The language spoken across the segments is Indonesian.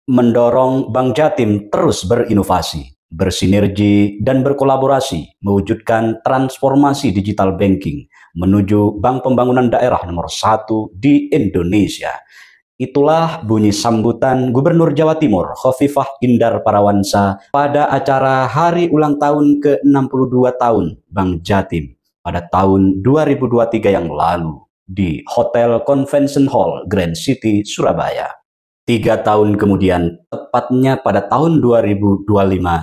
mendorong Bank Jatim terus berinovasi, bersinergi, dan berkolaborasi mewujudkan transformasi digital banking menuju Bank Pembangunan Daerah nomor 1 di Indonesia. Itulah bunyi sambutan Gubernur Jawa Timur Khofifah Indar Parawansa pada acara hari ulang tahun ke-62 tahun Bank Jatim pada tahun 2023 yang lalu di Hotel Convention Hall Grand City, Surabaya. 3 tahun kemudian, tepatnya pada tahun 2025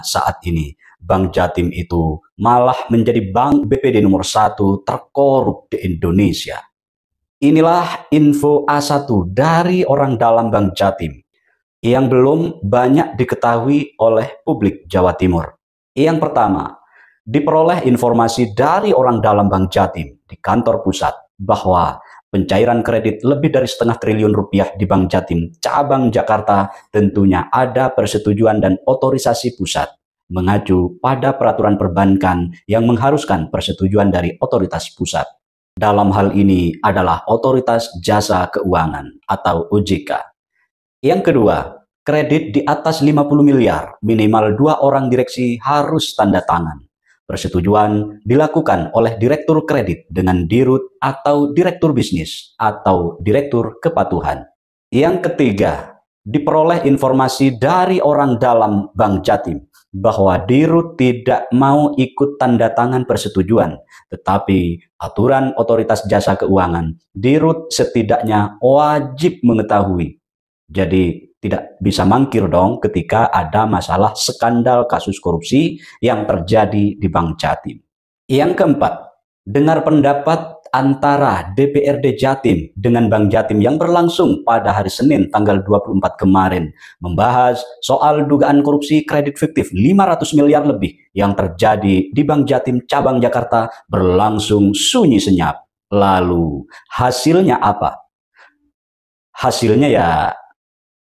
saat ini, Bank Jatim itu malah menjadi bank BPD nomor 1 terkorup di Indonesia. Inilah info A1 dari orang dalam Bank Jatim yang belum banyak diketahui oleh publik Jawa Timur. Yang pertama, diperoleh informasi dari orang dalam Bank Jatim di kantor pusat bahwa pencairan kredit lebih dari setengah triliun rupiah di Bank Jatim cabang Jakarta tentunya ada persetujuan dan otorisasi pusat, mengacu pada peraturan perbankan yang mengharuskan persetujuan dari otoritas pusat. Dalam hal ini adalah Otoritas Jasa Keuangan atau OJK. Yang kedua, kredit di atas 50 miliar, minimal 2 orang direksi harus tanda tangan. Persetujuan dilakukan oleh Direktur Kredit dengan Dirut atau Direktur Bisnis atau Direktur Kepatuhan. Yang ketiga, diperoleh informasi dari orang dalam Bank Jatim bahwa Dirut tidak mau ikut tanda tangan persetujuan, tetapi aturan Otoritas Jasa Keuangan, Dirut setidaknya wajib mengetahui. Jadi tidak bisa mangkir dong ketika ada masalah skandal kasus korupsi yang terjadi di Bank Jatim. Yang keempat, dengar pendapat antara DPRD Jatim dengan Bank Jatim yang berlangsung pada hari Senin tanggal 24 kemarin membahas soal dugaan korupsi kredit fiktif 500 miliar lebih yang terjadi di Bank Jatim cabang Jakarta berlangsung sunyi senyap. Lalu hasilnya apa? Hasilnya ya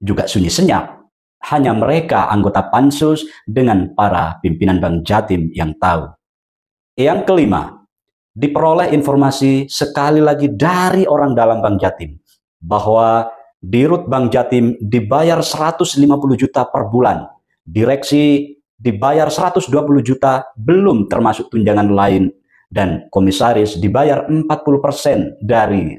juga sunyi senyap. Hanya mereka anggota pansus dengan para pimpinan Bank Jatim yang tahu. Yang kelima, diperoleh informasi sekali lagi dari orang dalam Bank Jatim bahwa Dirut Bank Jatim dibayar 150 juta per bulan, direksi dibayar 120 juta belum termasuk tunjangan lain, dan komisaris dibayar 40% dari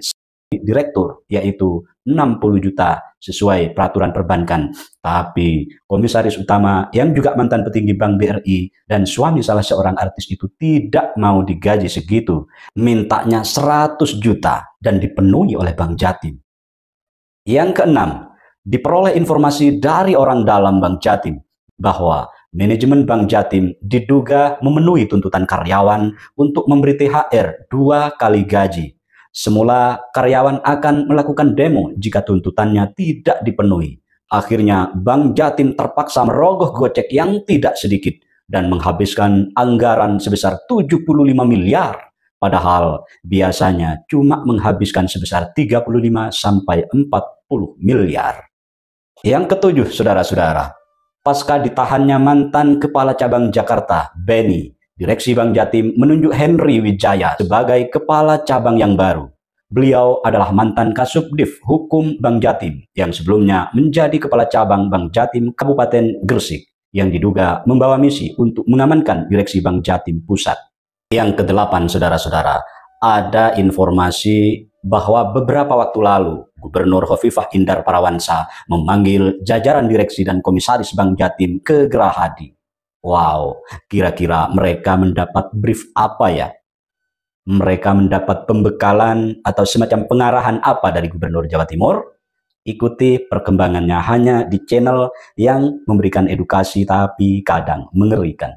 direktur yaitu 60 juta sesuai peraturan perbankan. Tapi komisaris utama yang juga mantan petinggi Bank BRI dan suami salah seorang artis itu tidak mau digaji segitu. Mintanya 100 juta dan dipenuhi oleh Bank Jatim. Yang keenam, diperoleh informasi dari orang dalam Bank Jatim bahwa manajemen Bank Jatim diduga memenuhi tuntutan karyawan untuk memberi THR 2 kali gaji. Semula karyawan akan melakukan demo jika tuntutannya tidak dipenuhi. Akhirnya Bank Jatim terpaksa merogoh gocek yang tidak sedikit dan menghabiskan anggaran sebesar 75 miliar. Padahal biasanya cuma menghabiskan sebesar 35 sampai 40 miliar. Yang ketujuh, saudara-saudara, pasca ditahannya mantan Kepala Cabang Jakarta, Benny, Direksi Bank Jatim menunjuk Henry Wijaya sebagai Kepala Cabang yang baru. Beliau adalah mantan Kasubdif Hukum Bank Jatim yang sebelumnya menjadi Kepala Cabang Bank Jatim Kabupaten Gresik yang diduga membawa misi untuk mengamankan Direksi Bank Jatim Pusat. Yang kedelapan, saudara-saudara, ada informasi bahwa beberapa waktu lalu Gubernur Khofifah Indar Parawansa memanggil jajaran direksi dan komisaris Bank Jatim ke Gerahadi. Wow, kira-kira mereka mendapat brief apa ya? Mereka mendapat pembekalan atau semacam pengarahan apa dari Gubernur Jawa Timur? Ikuti perkembangannya hanya di channel yang memberikan edukasi tapi kadang mengerikan.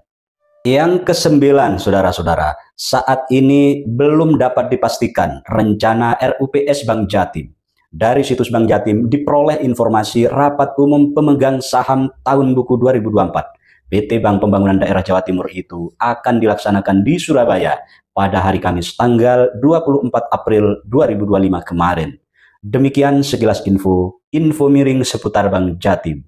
Yang kesembilan, saudara-saudara, saat ini belum dapat dipastikan rencana RUPS Bank Jatim. Dari situs Bank Jatim diperoleh informasi rapat umum pemegang saham tahun buku 2024. PT Bank Pembangunan Daerah Jawa Timur itu akan dilaksanakan di Surabaya pada hari Kamis tanggal 24 April 2025 kemarin. Demikian sekilas info miring seputar Bank Jatim.